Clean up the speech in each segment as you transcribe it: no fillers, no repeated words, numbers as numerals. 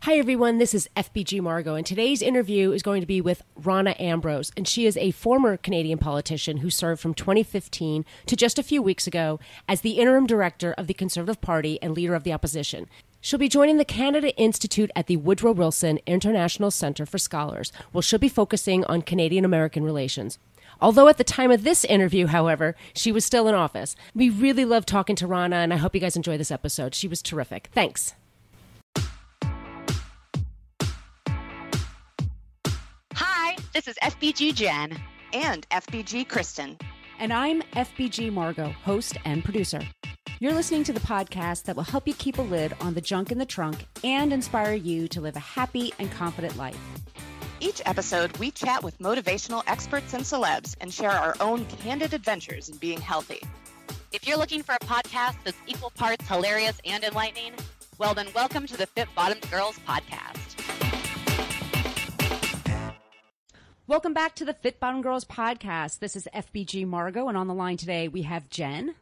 Hi everyone, this is FBG Margot, and today's interview is going to be with Rona Ambrose, and she is a former Canadian politician who served from 2015 to just a few weeks ago as the interim director of the Conservative Party and leader of the opposition. She'll be joining the Canada Institute at the Woodrow Wilson International Center for Scholars, where she'll be focusing on Canadian-American relations. Although at the time of this interview, however, she was still in office. We really loved talking to Rona, and I hope you guys enjoy this episode. She was terrific. Thanks. Hi, this is FBG Jenn. And FBG Kristen. And I'm FBG Margot, host and producer. You're listening to the podcast that will help you keep a lid on the junk in the trunk and inspire you to live a happy and confident life. Each episode, we chat with motivational experts and celebs and share our own candid adventures in being healthy. If you're looking for a podcast that's equal parts hilarious and enlightening, well then welcome to the Fit Bottomed Girls podcast. Welcome back to the Fit Bottomed Girls podcast. This is FBG Margot, and on the line today we have Jenn.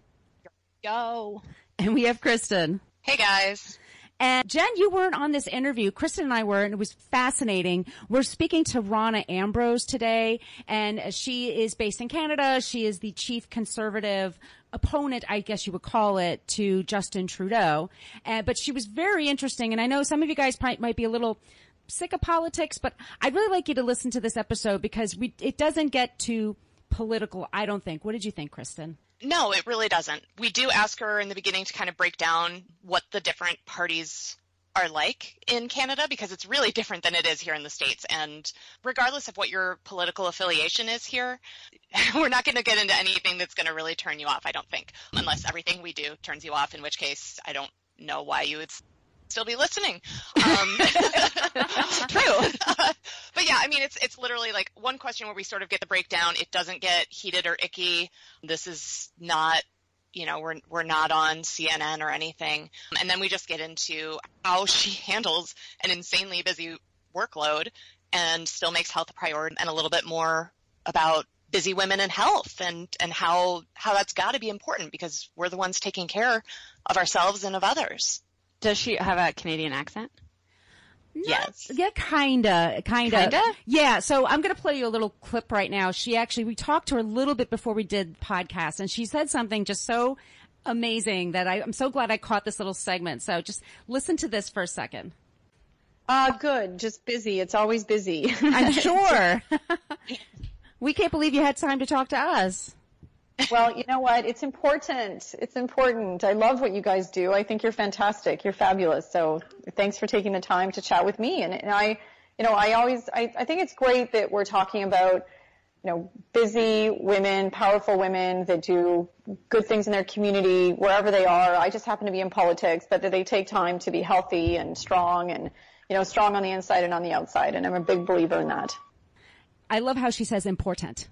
Yo. And we have Kristen. Hey guys. And Jenn, you weren't on this interview. Kristen and I were, and it was fascinating. We're speaking to Rona Ambrose today, and she is based in Canada. She is the chief conservative opponent, I guess you would call it, to Justin Trudeau. But she was very interesting, and I know some of you guys might be a little sick of politics, but I'd really like you to listen to this episode because it doesn't get too political, I don't think. What did you think, Kristen? No, it really doesn't. We do ask her in the beginning to kind of break down what the different parties are like in Canada, because it's really different than it is here in the States. And regardless of what your political affiliation is here, we're not going to get into anything that's going to really turn you off, I don't think, unless everything we do turns you off, in which case I don't know why you would still be listening. True. But yeah, I mean, it's literally like one question where we sort of get the breakdown. It doesn't get heated or icky. This is not, we're not on CNN or anything. And then we just get into how she handles an insanely busy workload and still makes health a priority, and a little bit more about busy women and health and how that's got to be important because we're the ones taking care of ourselves and of others. Does she have a Canadian accent? Yes. Yeah, kinda. Yeah, so I'm going to play you a little clip right now. We talked to her a little bit before we did the podcast, and she said something just so amazing that I'm so glad I caught this little segment. So just listen to this for a second. Good. Just busy. It's always busy. I'm sure. We can't believe you had time to talk to us. Well, you know what? It's important. It's important. I love what you guys do. I think you're fantastic. You're fabulous. So thanks for taking the time to chat with me. And I think it's great that we're talking about, busy women, powerful women that do good things in their community, wherever they are. I just happen to be in politics, but that they take time to be healthy and strong and, strong on the inside and on the outside. And I'm a big believer in that. I love how she says important.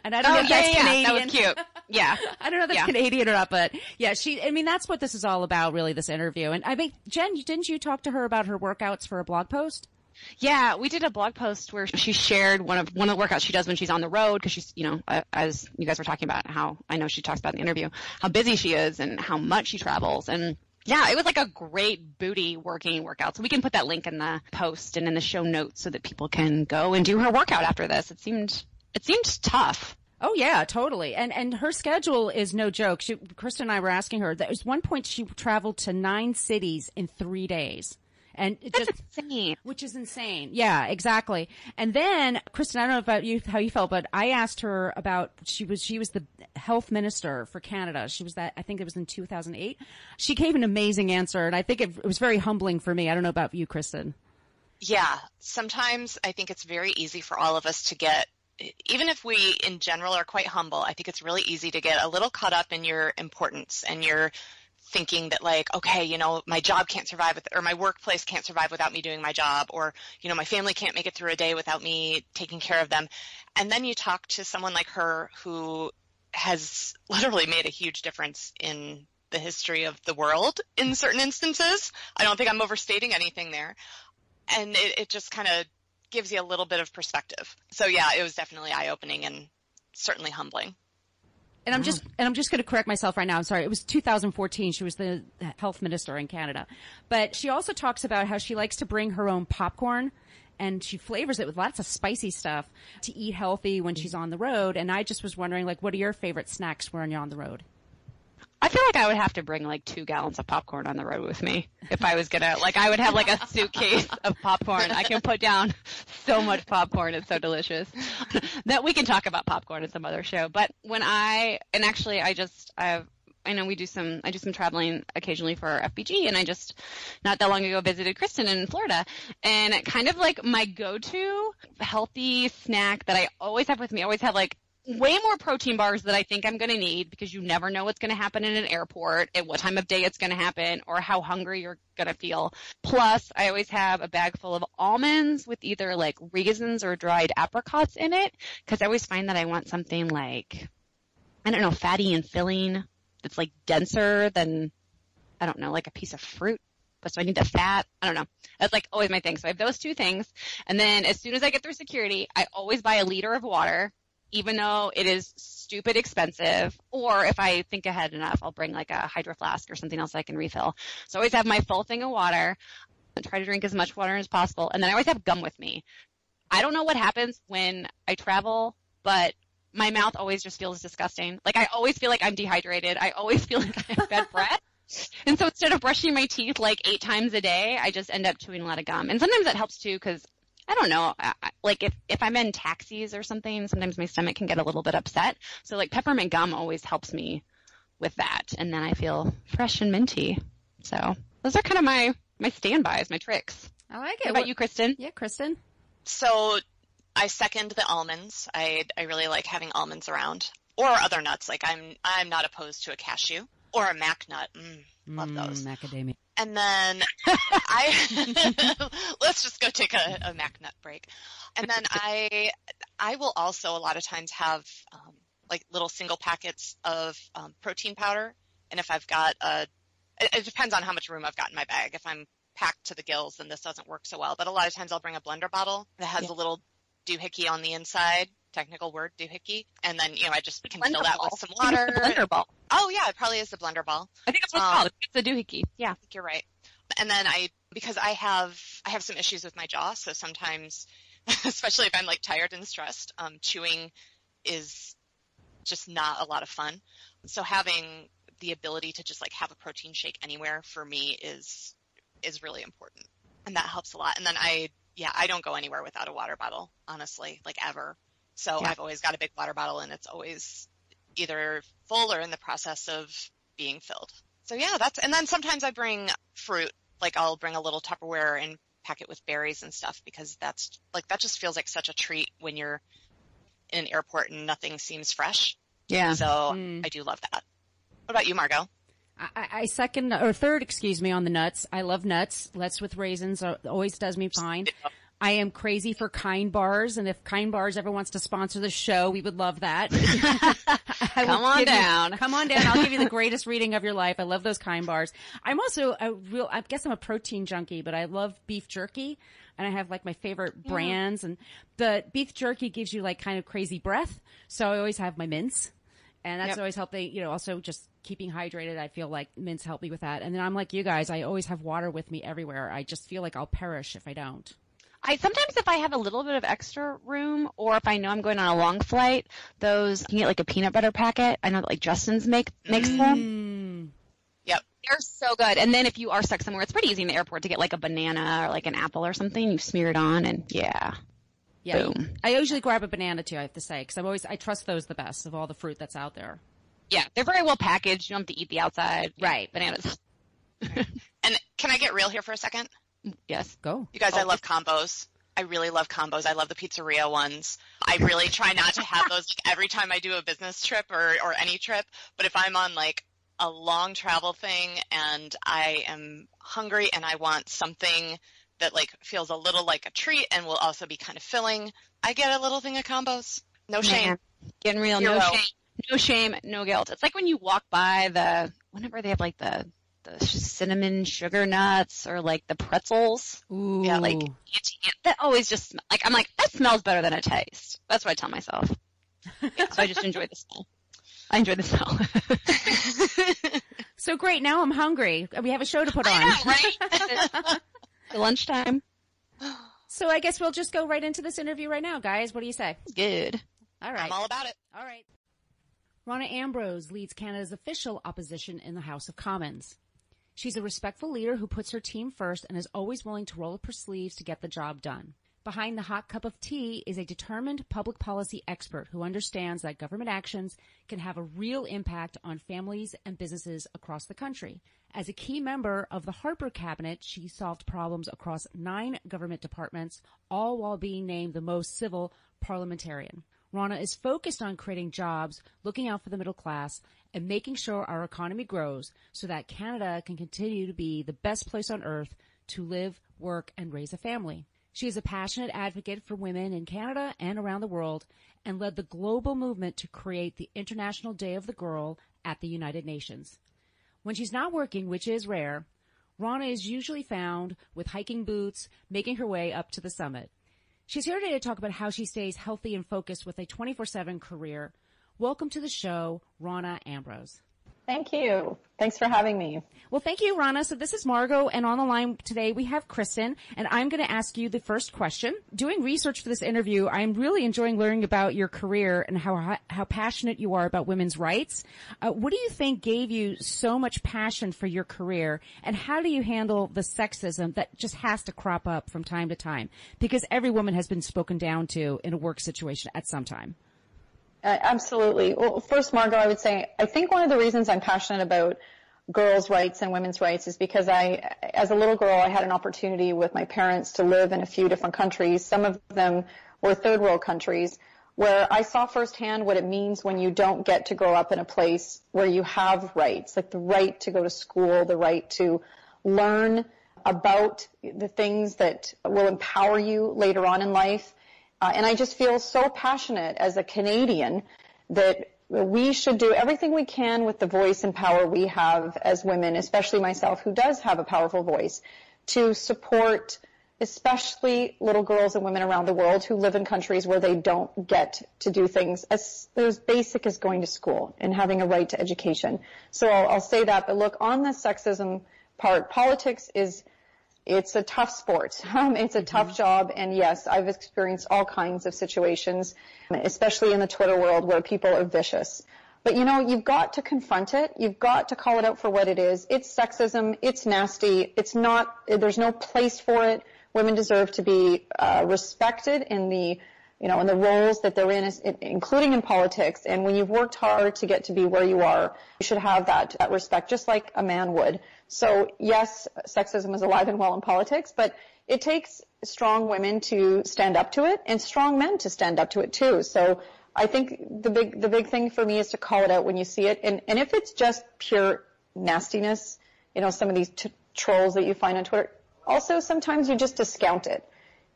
And I don't know if that's Canadian. That was cute. Yeah. I don't know if that's Canadian or not, but yeah, that's what this is all about, really, this interview. And I mean, Jenn, didn't you talk to her about her workouts for a blog post? Yeah, we did a blog post where she shared one of the workouts she does when she's on the road, because she's, as you guys were talking about, how I know she talks about in the interview, how busy she is and how much she travels. And yeah, it was like a great booty working workout. So we can put that link in the post and in the show notes so that people can go and do her workout after this. It seemed tough. Oh yeah, totally. And her schedule is no joke. Kristen and I were asking her, there was one point she traveled to 9 cities in 3 days. And That's insane. Which is insane. Yeah, exactly. And then, Kristen, I don't know about you, how you felt, but I asked her about, she was the health minister for Canada. She was that, I think it was in 2008. She gave an amazing answer, and I think it was very humbling for me. I don't know about you, Kristen. Yeah, sometimes I think it's very easy for all of us to get, even if we in general are quite humble, I think it's really easy to get a little caught up in your importance and your thinking that, like, okay, my job can't survive or my workplace can't survive without me doing my job, or, my family can't make it through a day without me taking care of them. And then you talk to someone like her who has literally made a huge difference in the history of the world in certain instances. I don't think I'm overstating anything there. And it just kind of gives you a little bit of perspective. So yeah, it was definitely eye-opening and certainly humbling. And I'm just going to correct myself right now. I'm sorry. It was 2014. She was the health minister in Canada. But she also talks about how she likes to bring her own popcorn, and she flavors it with lots of spicy stuff to eat healthy when she's on the road. And I just was wondering, like, what are your favorite snacks when you're on the road? I feel like I would have to bring like 2 gallons of popcorn on the road with me if I was gonna, like, I would have like a suitcase of popcorn. I can put down so much popcorn. It's so delicious. That we can talk about popcorn in some other show. But when I know I do some traveling occasionally for FBG, and I just, not that long ago, visited Kristen in Florida, and kind of like my go-to healthy snack that I always have with me, I always have like way more protein bars that I think I'm going to need, because you never know what's going to happen in an airport, at what time of day it's going to happen, or how hungry you're going to feel. Plus, I always have a bag full of almonds with either like raisins or dried apricots in it, because I always find that I want something like, I don't know, fatty and filling that's like denser than, I don't know, like a piece of fruit. But so I need the fat. I don't know. That's like always my thing. So I have those 2 things. And then as soon as I get through security, I always buy a liter of water, even though it is stupid expensive. Or if I think ahead enough, I'll bring like a hydro flask or something else I can refill. So I always have my full thing of water and try to drink as much water as possible. And then I always have gum with me. I don't know what happens when I travel, but my mouth always just feels disgusting. Like, I always feel like I'm dehydrated. I always feel like I have bad breath. And so instead of brushing my teeth like 8 times a day, I just end up chewing a lot of gum. And sometimes that helps too, because I don't know, like if I'm in taxis or something, sometimes my stomach can get a little bit upset. So like peppermint gum always helps me with that. And then I feel fresh and minty. So those are kind of my standbys, my tricks. I like it. What about you, Kristen? Yeah, Kristen? So I second the almonds. I really like having almonds around, or other nuts. Like I'm not opposed to a cashew or a mac nut. Love those. Macadamia. And then let's just go take a mac nut break. And then I will also a lot of times have like little single packets of protein powder. And if I've got it depends on how much room I've got in my bag. If I'm packed to the gills, then this doesn't work so well. But a lot of times I'll bring a blender bottle that has a little doohickey on the inside, technical word, doohickey, and then, I just can fill that with some water. It's the blender ball. Oh yeah, it probably is the blender ball. I think that's what it's called. It's the doohickey. Yeah. I think you're right. And then because I have some issues with my jaw, so sometimes, especially if I'm like tired and stressed, chewing is just not a lot of fun. So having the ability to just like have a protein shake anywhere for me is really important, and that helps a lot. And then I don't go anywhere without a water bottle, honestly, like ever. So I've always got a big water bottle, and it's always either full or in the process of being filled. So and then sometimes I bring fruit, like I'll bring a little Tupperware and pack it with berries and stuff, because that just feels like such a treat when you're in an airport and nothing seems fresh. Yeah. So I do love that. What about you, Margot? I second or third, on the nuts. I love nuts. Nuts with raisins always does me fine. I am crazy for Kind Bars, and if Kind Bars ever wants to sponsor the show, we would love that. Come on down. I'll give you the greatest reading of your life. I love those Kind Bars. I'm also I guess I'm a protein junkie, but I love beef jerky, and I have like my favorite brands, and the beef jerky gives you like kind of crazy breath. So I always have my mints. And that's always helping, also just keeping hydrated. I feel like mints help me with that. And then I'm like you guys, I always have water with me everywhere. I just feel like I'll perish if I don't. Sometimes if I have a little bit of extra room, or if I know I'm going on a long flight, you can get like a peanut butter packet. I know that like Justin's makes them. Yep. They're so good. And then if you are stuck somewhere, it's pretty easy in the airport to get like a banana or like an apple or something. You smear it on, and Yeah, boom. I usually grab a banana too, I have to say, because I trust those the best of all the fruit that's out there. Yeah, they're very well packaged. You don't have to eat the outside. Right. Bananas. And can I get real here for a second? Yes. Go. You guys, I love combos. I really love combos. I love the pizzeria ones. I really try not to have those like every time I do a business trip or any trip. But if I'm on like a long travel thing and I am hungry and I want something that like feels a little like a treat and will also be kind of filling, I get a little thing of combos. No shame. Getting real. Zero. No shame, no guilt. It's like when you walk by whenever they have like the cinnamon sugar nuts or like the pretzels. Ooh. Yeah, like that always just like, I'm like, that smells better than it tastes. That's what I tell myself. So I just enjoy the smell. I enjoyed the smell. So great. Now I'm hungry. We have a show to put on. I know, right? Lunchtime. So I guess we'll just go right into this interview right now, guys. What do you say? Good. All right. I'm all about it. All right. Rona Ambrose leads Canada's official opposition in the House of Commons. She's a respectful leader who puts her team first and is always willing to roll up her sleeves to get the job done. Behind the hot cup of tea is a determined public policy expert who understands that government actions can have a real impact on families and businesses across the country. As a key member of the Harper cabinet, she solved problems across 9 government departments, all while being named the most civil parliamentarian. Rona is focused on creating jobs, looking out for the middle class, and making sure our economy grows so that Canada can continue to be the best place on earth to live, work, and raise a family. She is a passionate advocate for women in Canada and around the world and led the global movement to create the International Day of the Girl at the United Nations. When she's not working, which is rare, Rona is usually found with hiking boots, making her way up to the summit. She's here today to talk about how she stays healthy and focused with a 24/7 career. Welcome to the show, Rona Ambrose. Thank you. Thanks for having me. Well, thank you, Rona. So this is Margot, and on the line today we have Kristen, and I'm going to ask you the first question. Doing research for this interview, I'm really enjoying learning about your career and how passionate you are about women's rights. What do you think gave you so much passion for your career, and how do you handle the sexism that just has to crop up from time to time? Because every woman has been spoken down to in a work situation at some time. Absolutely. Well, first, Margot, I would say I think one of the reasons I'm passionate about girls' rights and women's rights is because as a little girl, I had an opportunity with my parents to live in a few different countries. Some of them were third world countries where I saw firsthand what it means when you don't get to grow up in a place where you have rights, like the right to go to school, the right to learn about the things that will empower you later on in life. And I just feel so passionate as a Canadian that we should do everything we can with the voice and power we have as women, especially myself, who does have a powerful voice, to support especially little girls and women around the world who live in countries where they don't get to do things as basic as going to school and having a right to education. So I'll say that. But look, on the sexism part, politics it's a tough sport. It's a tough job. And yes, I've experienced all kinds of situations, especially in the Twitter world where people are vicious. But you've got to confront it. You've got to call it out for what it is. It's sexism. It's nasty. There's no place for it. Women deserve to be respected in the roles that they're in, including in politics. And when you've worked hard to get to be where you are, you should have that respect, just like a man would. So yes, sexism is alive and well in politics, but it takes strong women to stand up to it and strong men to stand up to it too. So I think the big thing for me is to call it out when you see it. And if it's just pure nastiness, some of these trolls that you find on Twitter, also sometimes you just discount it.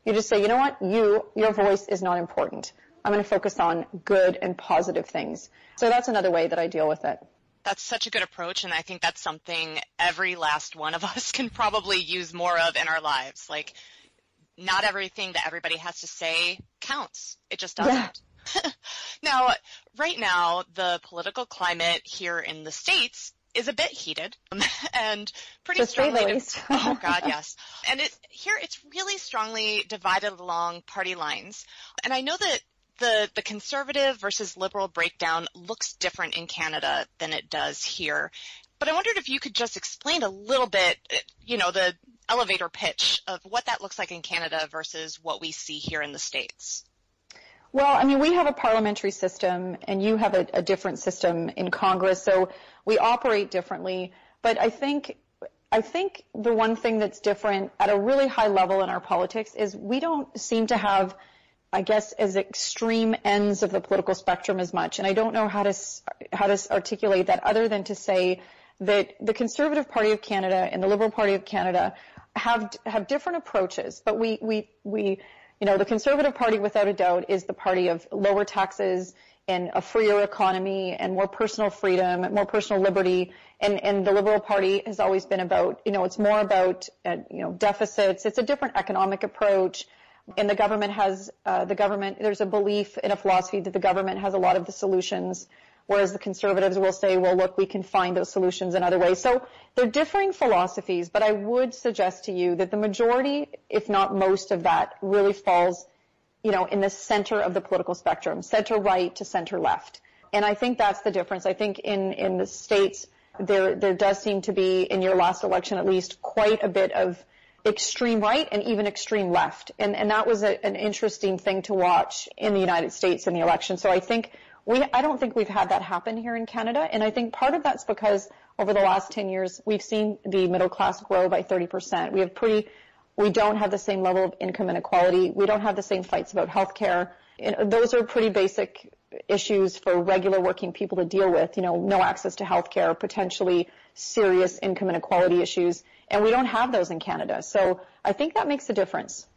You just say, you know what, your voice is not important. I'm going to focus on good and positive things. So that's another way that I deal with it. That's such a good approach, and I think that's something every last one of us can probably use more of in our lives. Like, not everything that everybody has to say counts. It just doesn't. Yeah. Now, right now, the political climate here in the States is a bit heated and pretty strongly. Oh God, yes. And it's really strongly divided along party lines. And I know that the conservative versus liberal breakdown looks different in Canada than it does here. But I wondered if you could just explain a little bit, the elevator pitch of what that looks like in Canada versus what we see here in the States. Well, we have a parliamentary system, and you have a different system in Congress, so we operate differently. But I think the one thing that's different at a really high level in our politics is we don't seem to have, I guess, as extreme ends of the political spectrum as much. And I don't know how to articulate that other than to say that the Conservative Party of Canada and the Liberal Party of Canada have different approaches, but we the Conservative Party, without a doubt, is the party of lower taxes and a freer economy and more personal freedom, more personal liberty. And the Liberal Party has always been about, it's more about, deficits. It's a different economic approach. And the government has, there's a belief in a philosophy that the government has a lot of the solutions. whereas the conservatives will say, well, look, we can find those solutions in other ways. So they're differing philosophies, but I would suggest to you that the majority, if not most of that, really falls, in the center of the political spectrum, center right to center left. And I think that's the difference. I think in the States, there does seem to be, in your last election at least, quite a bit of extreme right and even extreme left. And that was an interesting thing to watch in the United States in the election. So I don't think we've had that happen here in Canada. And I think part of that's because over the last 10 years, we've seen the middle class grow by 30%. We don't have the same level of income inequality. We don't have the same fights about health care. Those are pretty basic issues for regular working people to deal with, no access to health care, potentially serious income inequality issues. And we don't have those in Canada. So I think that makes a difference.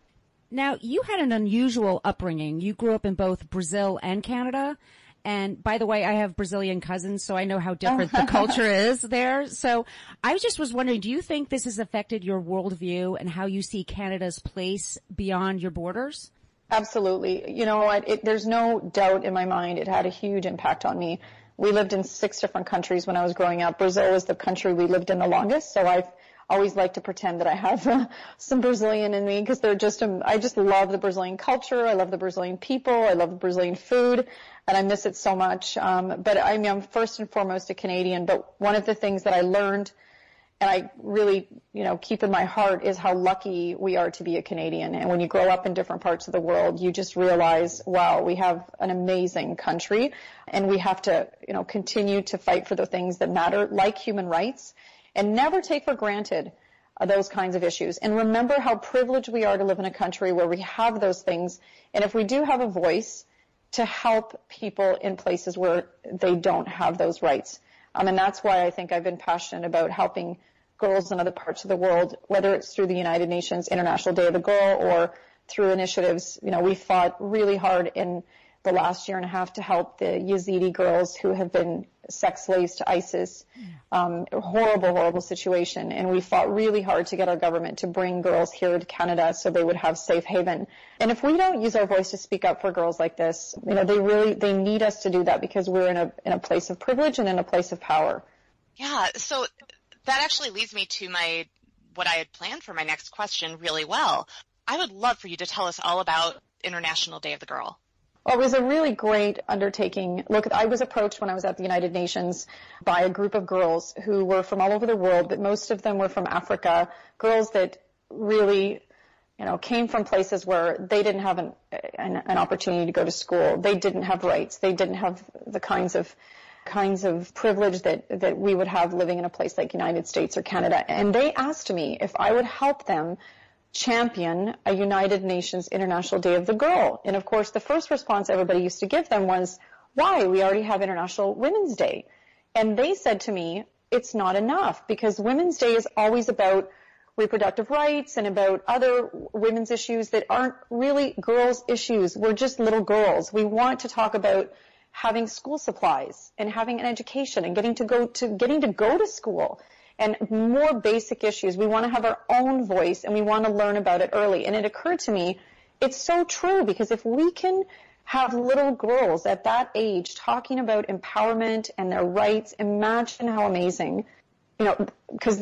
Now, you had an unusual upbringing. You grew up in both Brazil and Canada. And by the way, I have Brazilian cousins, so I know how different the culture is there. So I just was wondering, do you think this has affected your worldview and how you see Canada's place beyond your borders? Absolutely. You know what? There's no doubt in my mind it had a huge impact on me. We lived in 6 different countries when I was growing up. Brazil was the country we lived in the longest, so I've always liked to pretend that I have some Brazilian in me because I just love the Brazilian culture. I love the Brazilian people. I love the Brazilian food, and I miss it so much. But I'm first and foremost a Canadian. But one of the things that I learned, and I really, keep in my heart, is how lucky we are to be a Canadian. And when you grow up in different parts of the world, you just realize, wow, we have an amazing country, and we have to, continue to fight for the things that matter, like human rights, and never take for granted those kinds of issues. And remember how privileged we are to live in a country where we have those things. And if we do have a voice, to help people in places where they don't have those rights. And that's why I think I've been passionate about helping girls in other parts of the world, whether it's through the United Nations International Day of the Girl or through initiatives. We fought really hard in the last year and a half to help the Yazidi girls who have been sex slaves to ISIS. Horrible, horrible situation. And we fought really hard to get our government to bring girls here to Canada so they would have safe haven. And if we don't use our voice to speak up for girls like this, they need us to do that because we're in a place of privilege and in a place of power. Yeah, so that actually leads me to what I had planned for my next question really well. I would love for you to tell us all about International Day of the Girl. Well, it was a really great undertaking. Look, I was approached when I was at the United Nations by a group of girls who were from all over the world, but most of them were from Africa, girls that really, came from places where they didn't have an opportunity to go to school. They didn't have rights. They didn't have the kinds of privilege that we would have living in a place like United States or Canada. And they asked me if I would help them champion a United Nations International Day of the Girl. And of course, the first response everybody used to give them was, why? We already have International Women's Day. And they said to me, it's not enough because Women's Day is always about reproductive rights and about other women's issues that aren't really girls' issues. We're just little girls. We want to talk about having school supplies and having an education and getting to go to school. And more basic issues. We want to have our own voice and we want to learn about it early. And it occurred to me, it's so true because if we can have little girls at that age talking about empowerment and their rights, imagine how amazing, because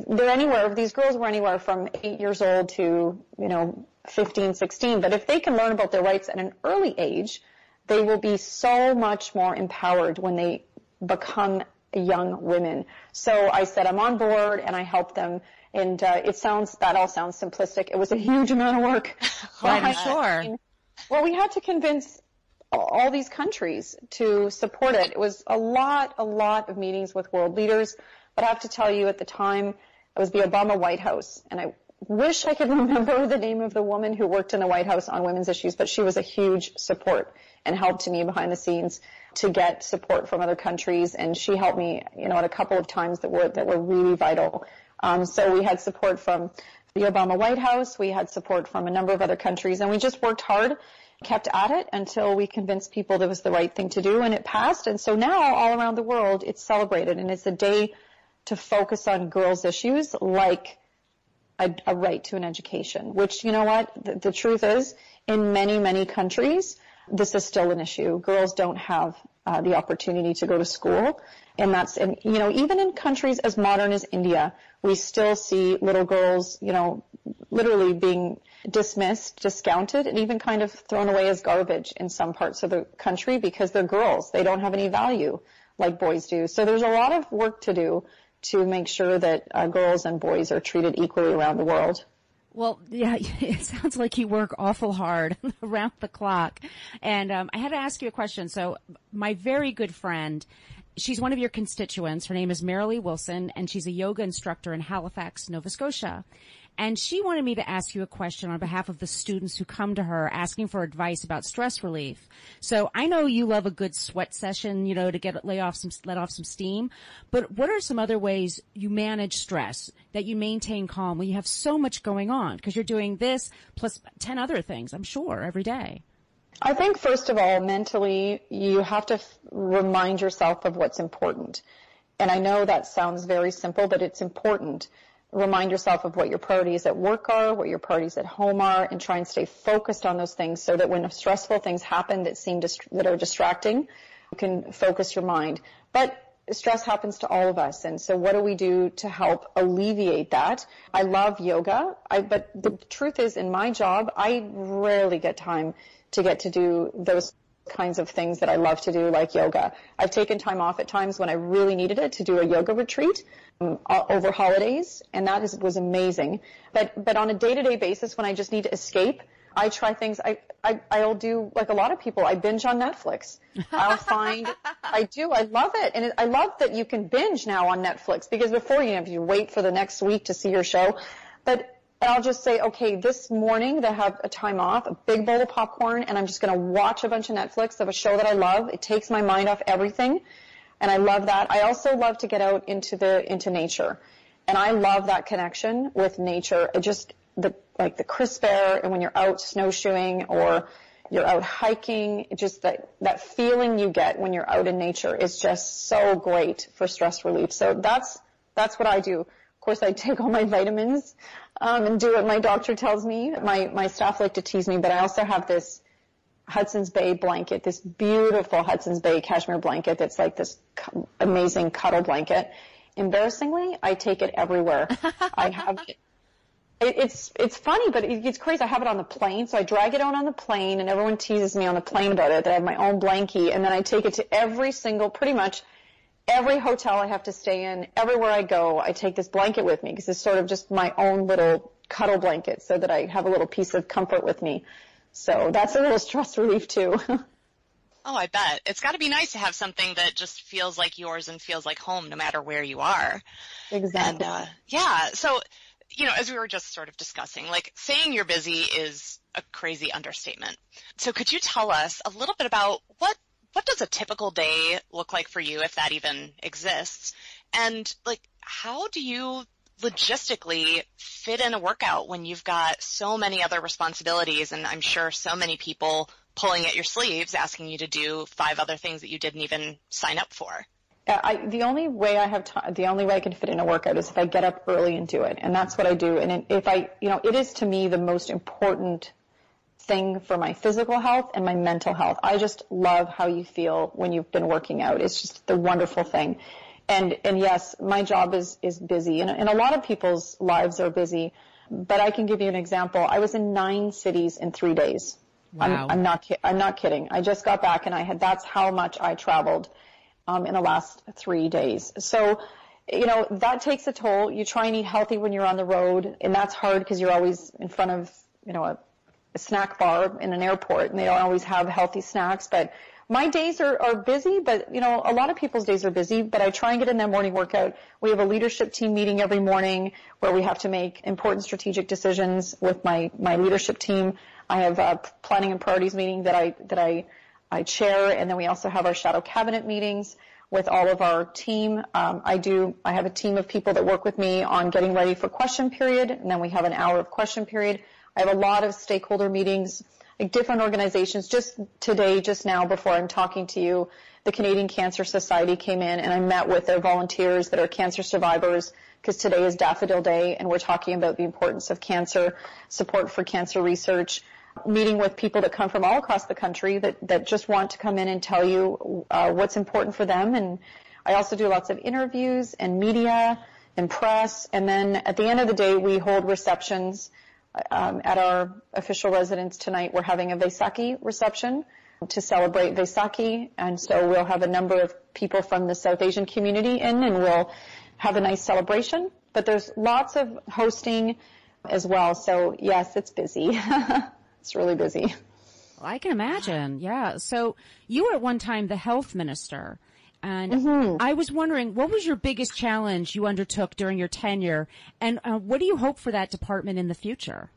these girls were anywhere from 8 years old to, 15, 16. But if they can learn about their rights at an early age, they will be so much more empowered when they become young women. So I said, I'm on board and I helped them. And that all sounds simplistic. It was a huge amount of work. I'm sure. Well, we had to convince all these countries to support it. It was a lot of meetings with world leaders. But I have to tell you, at the time, it was the Obama White House. And I wish I could remember the name of the woman who worked in the White House on women's issues, but she was a huge support and helped me behind the scenes to get support from other countries. And she helped me, at a couple of times that were really vital. So we had support from the Obama White House. We had support from a number of other countries, and we just worked hard, kept at it until we convinced people that it was the right thing to do, and it passed. And so now all around the world, it's celebrated, and it's a day to focus on girls' issues like a right to an education, which, the truth is, in many, many countries, this is still an issue. Girls don't have the opportunity to go to school. And even in countries as modern as India, we still see little girls, literally being dismissed, discounted, and even kind of thrown away as garbage in some parts of the country because they're girls. They don't have any value like boys do. So there's a lot of work to do to make sure that girls and boys are treated equally around the world. Well, yeah, it sounds like you work awful hard around the clock. And I had to ask you a question. So my very good friend, she's one of your constituents. Her name is Woodrow Wilson, and she's a yoga instructor in Halifax, Nova Scotia. And she wanted me to ask you a question on behalf of the students who come to her asking for advice about stress relief. So I know you love a good sweat session, to let off some steam. But what are some other ways you manage stress, that you maintain calm when you have so much going on? Because you're doing this plus 10 other things, I'm sure, every day. I think, first of all, mentally, you have to remind yourself of what's important. And I know that sounds very simple, but it's important. Remind yourself of what your priorities at work are, what your priorities at home are, and try and stay focused on those things so that when stressful things happen that are distracting, you can focus your mind. But stress happens to all of us, and so what do we do to help alleviate that? I love yoga, but the truth is, in my job, I rarely get time to get to do those kinds of things that I love to do, like yoga. I've taken time off at times when I really needed it to do a yoga retreat over holidays, and that was amazing. But on a day-to-day basis, when I just need to escape, I try things. I'll do like a lot of people. I binge on Netflix. I love it, and I love that you can binge now on Netflix, because before you wait for the next week to see your show. But I'll just say, okay, this morning they have a time off, a big bowl of popcorn, and I'm just going to watch a bunch of Netflix of a show that I love. It takes my mind off everything, and I love that. I also love to get out into nature, and I love that connection with nature. The crisp air, and when you're out snowshoeing or you're out hiking, just that feeling you get when you're out in nature is just so great for stress relief. So that's what I do. Of course, I take all my vitamins and do what my doctor tells me. My staff like to tease me, but I also have this Hudson's Bay blanket, this beautiful Hudson's Bay cashmere blanket that's like this amazing cuddle blanket. Embarrassingly, I take it everywhere. I have it. It's funny, but it's crazy. I have it on the plane, so I drag it out on the plane, and everyone teases me on the plane about it, that I have my own blankie, and then I take it to pretty much every hotel I have to stay in, everywhere I go, I take this blanket with me, because it's sort of just my own little cuddle blanket, so that I have a little piece of comfort with me. So that's a little stress relief, too. Oh, I bet. It's got to be nice to have something that just feels like yours and feels like home no matter where you are. Exactly. And, so, as we were just sort of discussing, like saying you're busy is a crazy understatement. So could you tell us a little bit about what does a typical day look like for you, if that even exists? And how do you logistically fit in a workout when you've got so many other responsibilities, and I'm sure so many people pulling at your sleeves asking you to do 5 other things that you didn't even sign up for? The only way I can fit in a workout is if I get up early and do it, and that's what I do. And it is to me the most important thing for my physical health and my mental health. I just love how you feel when you've been working out. It's just the wonderful thing. And yes, my job is busy, and a lot of people's lives are busy. But I can give you an example. I was in 9 cities in 3 days. Wow. I'm not kidding. I just got back, and that's how much I traveled in the last 3 days. So, that takes a toll. You try and eat healthy when you're on the road, and that's hard because you're always in front of, a snack bar in an airport, and they don't always have healthy snacks. But my days are busy, but, a lot of people's days are busy, but I try and get in that morning workout. We have a leadership team meeting every morning where we have to make important strategic decisions with my leadership team. I have a planning and priorities meeting that I chair, and then we also have our shadow cabinet meetings with all of our team. I have a team of people that work with me on getting ready for question period, and then we have an hour of question period. I have a lot of stakeholder meetings, different organizations. Just now, before I'm talking to you, the Canadian Cancer Society came in, and I met with their volunteers that are cancer survivors, because today is Daffodil Day, and we're talking about the importance of cancer, support for cancer research. meeting with people that come from all across the country that just want to come in and tell you what's important for them. And I also do lots of interviews and media and press. And then at the end of the day, we hold receptions at our official residence tonight. We're having a Vaisakhi reception to celebrate Vaisakhi. And so we'll have a number of people from the South Asian community in, and we'll have a nice celebration. But there's lots of hosting as well. So yes, it's busy. It's really busy. I can imagine. Yeah. So you were at one time the health minister. And I was wondering, what was your biggest challenge you undertook during your tenure, and what do you hope for that department in the future?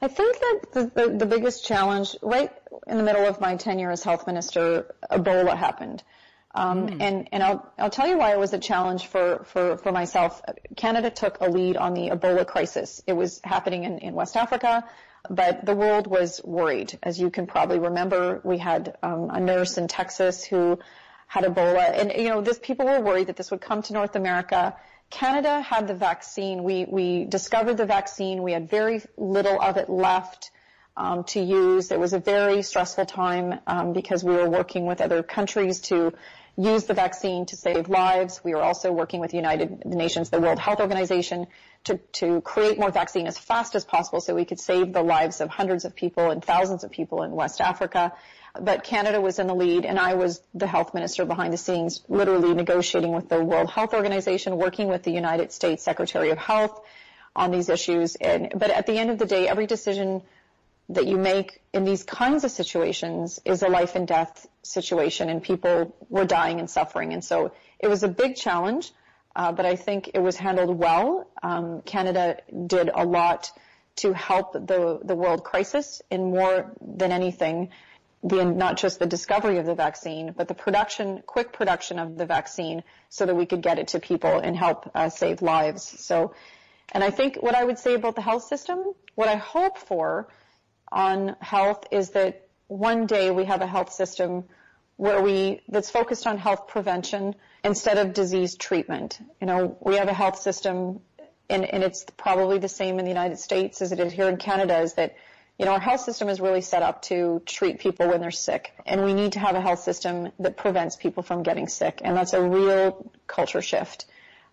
I think that the biggest challenge, right in the middle of my tenure as health minister, Ebola happened. And I'll tell you why it was a challenge for myself. Canada took a lead on the Ebola crisis. It was happening in West Africa, but the world was worried. As you can probably remember, we had a nurse in Texas who had Ebola, and people were worried that this would come to North America. Canada had the vaccine. We discovered the vaccine. We had very little of it left to use. It was a very stressful time because we were working with other countries to use the vaccine to save lives. We were also working with the United Nations, the World Health Organization, to create more vaccine as fast as possible so we could save the lives of hundreds of people and thousands of people in West Africa. But Canada was in the lead, and I was the health minister behind the scenes, literally negotiating with the World Health Organization, working with the United States Secretary of Health on these issues. But at the end of the day, every decision that you make in these kinds of situations is a life and death situation, and people were dying and suffering. And so it was a big challenge, but I think it was handled well. Canada did a lot to help the world crisis, in more than anything, not just the discovery of the vaccine, but the quick production of the vaccine so that we could get it to people and help save lives. So, and I think what I would say about the health system, what I hope for on health is that one day we have a health system that's focused on health prevention instead of disease treatment. We have a health system, and it's probably the same in the United States as it is here in Canada, is that our health system is really set up to treat people when they're sick, and we need to have a health system that prevents people from getting sick, and that's a real culture shift.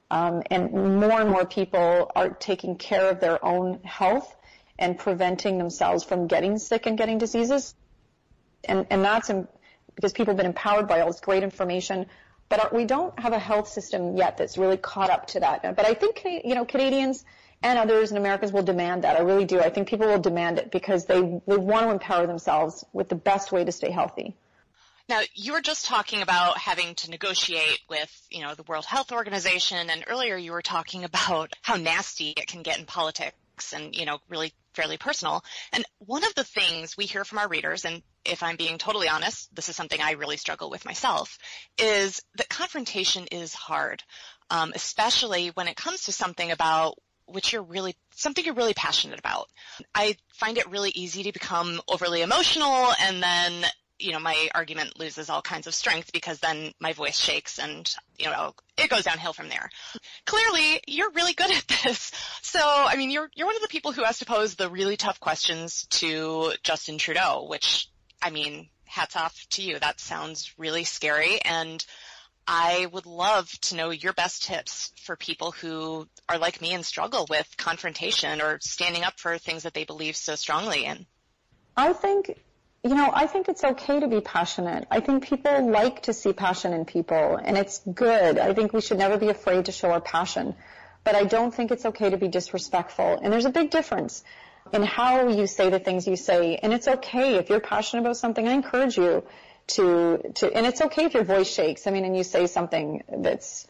And more people are taking care of their own health and preventing themselves from getting sick and getting diseases, and that's because people have been empowered by all this great information, but we don't have a health system yet that's really caught up to that. But I think Canadians and others and Americans will demand that. I really do. I think people will demand it because they want to empower themselves with the best way to stay healthy. Now, you were just talking about having to negotiate with, the World Health Organization, and earlier you were talking about how nasty it can get in politics and, really fairly personal. And one of the things we hear from our readers, and if I'm being totally honest, this is something I really struggle with myself, is that confrontation is hard, especially when it comes to something about something you're really passionate about. I find it really easy to become overly emotional, and then, my argument loses all kinds of strength because then my voice shakes and, it goes downhill from there. Clearly, you're really good at this. So, you're one of the people who has to pose the really tough questions to Justin Trudeau, which, hats off to you. That sounds really scary, and I would love to know your best tips for people who are like me and struggle with confrontation or standing up for things that they believe so strongly in. I think it's okay to be passionate. I think people like to see passion in people, and it's good. I think we should never be afraid to show our passion. But I don't think it's okay to be disrespectful. And there's a big difference in how you say the things you say. And it's okay if you're passionate about something. I encourage you to, and it's okay if your voice shakes. And you say something that's,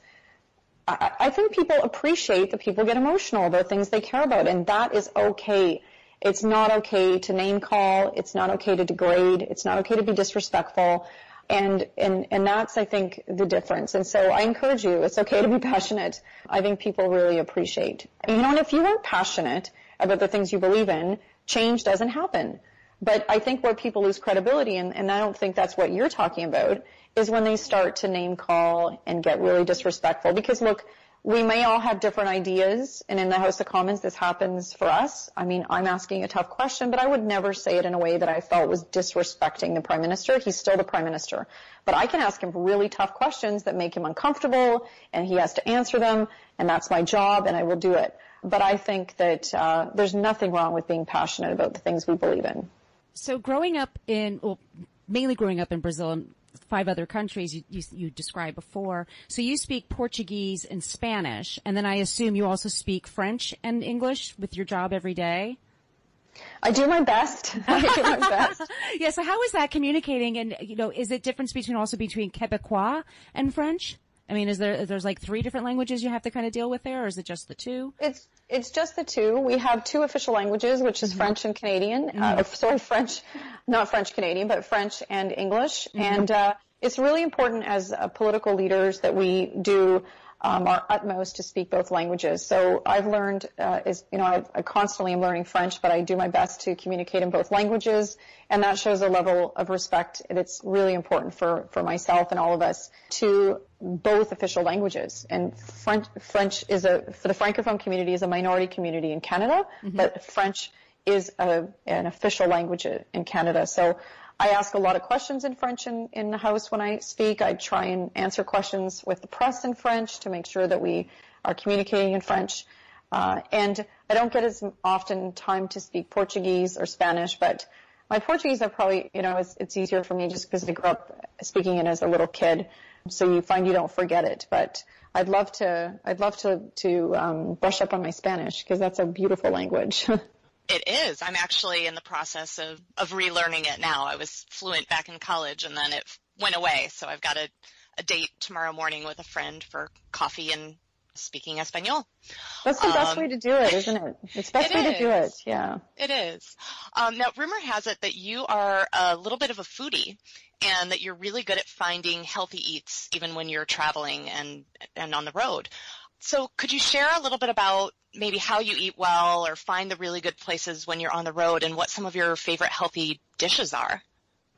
I think people appreciate that people get emotional about things they care about, and that is okay. It's not okay to name call. It's not okay to degrade. It's not okay to be disrespectful. And that's, I think, the difference. And so I encourage you, it's okay to be passionate. I think people really appreciate. And if you aren't passionate about the things you believe in, change doesn't happen. But I think where people lose credibility, and I don't think that's what you're talking about, is when they start to name call and get really disrespectful. Because look, we may all have different ideas, and in the House of Commons, this happens for us. I mean, I'm asking a tough question, but I would never say it in a way that I felt was disrespecting the Prime Minister. He's still the Prime Minister. But I can ask him really tough questions that make him uncomfortable, and he has to answer them, and that's my job, and I will do it. But I think that there's nothing wrong with being passionate about the things we believe in. So mainly growing up in Brazil and 5 other countries you described before. So you speak Portuguese and Spanish, and then I assume you also speak French and English with your job every day? I do my best. Yeah, so how is that communicating? And, is it difference between Quebecois and French? I mean, there's like 3 different languages you have to kind of deal with there, or is it just the 2? It's just the 2. We have 2 official languages, which is French and Canadian. French, not French Canadian, but French and English. And it's really important as political leaders that we do our utmost to speak both languages. So I've learned, I constantly am learning French, but I do my best to communicate in both languages, and that shows a level of respect. And it's really important for myself and all of us to both official languages. And French is for the Francophone community is a minority community in Canada, but French is an official language in Canada. So I ask a lot of questions in French in the House when I speak. I try and answer questions with the press in French to make sure that we are communicating in French. And I don't get as often time to speak Portuguese or Spanish, but my Portuguese are probably, it's easier for me just because I grew up speaking it as a little kid. So you find you don't forget it. But I'd love to brush up on my Spanish because that's a beautiful language. It is. I'm actually in the process of relearning it now. I was fluent back in college, and then it went away. So I've got a date tomorrow morning with a friend for coffee and speaking Espanol. That's the best way to do it, isn't it? It's the best way to do it, yeah. It is. Now, rumor has it that you are a little bit of a foodie and that you're really good at finding healthy eats even when you're traveling and on the road. So could you share a little bit about maybe how you eat well or find the really good places when you're on the road and what some of your favorite healthy dishes are?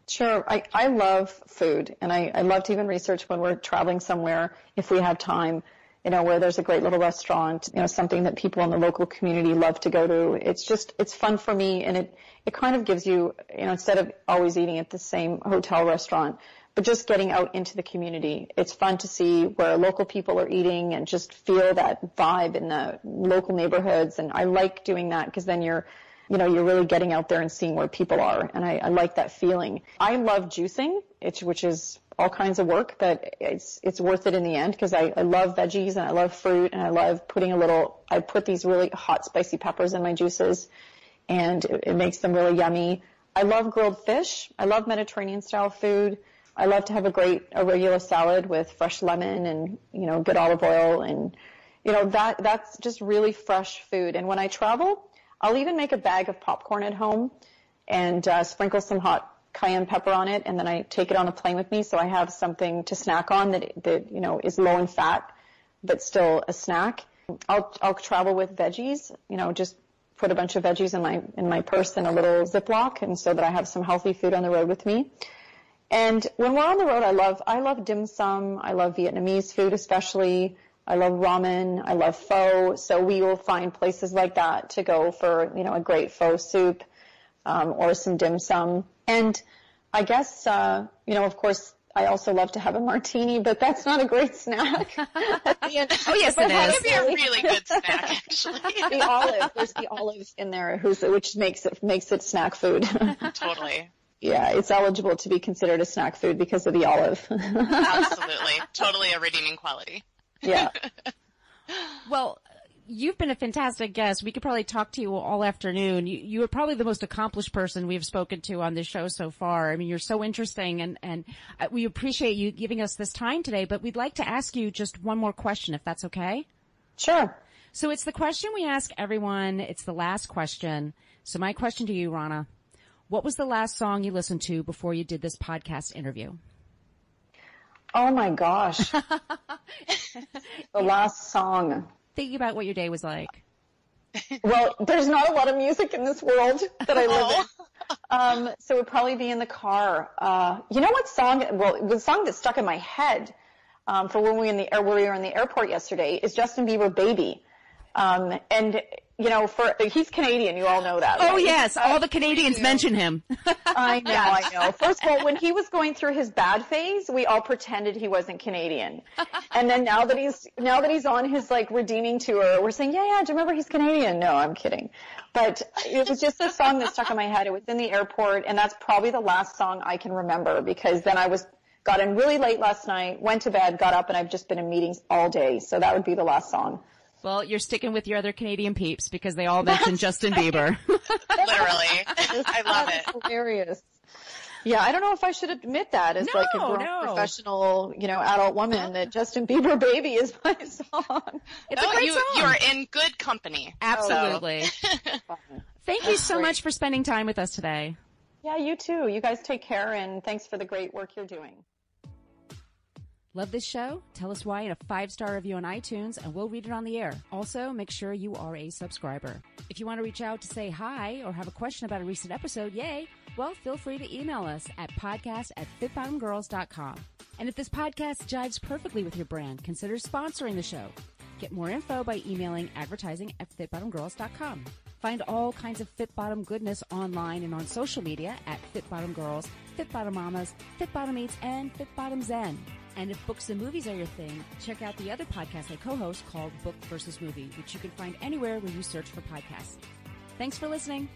Sure. I love food, and I love to even research when we're traveling somewhere, if we have time, where there's a great little restaurant, something that people in the local community love to go to. It's fun for me, and it kind of gives you, instead of always eating at the same hotel restaurant, but just getting out into the community. It's fun to see where local people are eating and just feel that vibe in the local neighborhoods. And I like doing that because then you're really getting out there and seeing where people are. And I like that feeling. I love juicing, which is all kinds of work, but it's worth it in the end because I love veggies and I love fruit and I love I put these really hot, spicy peppers in my juices and it makes them really yummy. I love grilled fish. I love Mediterranean style food. I love to have a great arugula salad with fresh lemon and, good olive oil and, that's just really fresh food. And when I travel, I'll even make a bag of popcorn at home and sprinkle some hot cayenne pepper on it, and then I take it on the plane with me so I have something to snack on that is low in fat but still a snack. I'll travel with veggies, just put a bunch of veggies in my purse in a little Ziploc, and so that I have some healthy food on the road with me. And when we're on the road, I love dim sum. I love Vietnamese food especially. I love ramen. I love pho. So we will find places like that to go for, a great pho soup or some dim sum. And I guess, of course, I also love to have a martini, but that's not a great snack. Oh, yes, it is. That would be a really good snack, actually. There's the olive in there, which makes it snack food. Totally. Yeah, it's eligible to be considered a snack food because of the olive. Absolutely. Totally a redeeming quality. Yeah. Well, you've been a fantastic guest. We could probably talk to you all afternoon. You are probably the most accomplished person we've spoken to on this show so far. I mean, you're so interesting, and we appreciate you giving us this time today, but we'd like to ask you just one more question, if that's okay. Sure. So it's the question we ask everyone. It's the last question. So my question to you, Rona, what was the last song you listened to before you did this podcast interview? Oh, my gosh. The last song. Thinking about what your day was like. Well, there's not a lot of music in this world that I live in. So it would probably be in the car. You know what song? Well, the song that stuck in my head for when we were in the airport yesterday is Justin Bieber Baby. And you know, he's Canadian, you all know that. Oh right? yes, all the Canadians mention him. I know. First of all, when he was going through his bad phase, we all pretended he wasn't Canadian. And then now that he's on his like redeeming tour, we're saying, yeah, do you remember he's Canadian? No, I'm kidding. But it was just a song that stuck in my head. It was in the airport, and that's probably the last song I can remember, because then got in really late last night, went to bed, got up, and I've just been in meetings all day. So that would be the last song. Well, you're sticking with your other Canadian peeps because they all mention Justin Bieber. Literally. I love it. Hilarious. Yeah, I don't know if I should admit that as like a grown professional, you know, adult woman, that Justin Bieber Baby is my song. It's a great song. You are in good company. Absolutely. Thank you so much for spending time with us today. Yeah, you too. You guys take care, and thanks for the great work you're doing. Love this show? Tell us why in a 5-star review on iTunes, and we'll read it on the air. Also, make sure you are a subscriber. If you want to reach out to say hi or have a question about a recent episode, yay, well, feel free to email us at podcast@fitbottomgirls.com. And if this podcast jives perfectly with your brand, consider sponsoring the show. Get more info by emailing advertising@fitbottomgirls.com. Find all kinds of Fit Bottom goodness online and on social media at Fit Bottom Girls, Fit Bottom Mamas, Fit Bottom Eats, and Fit Bottom Zen. And if books and movies are your thing, check out the other podcast I co-host called Book versus Movie, which you can find anywhere where you search for podcasts. Thanks for listening.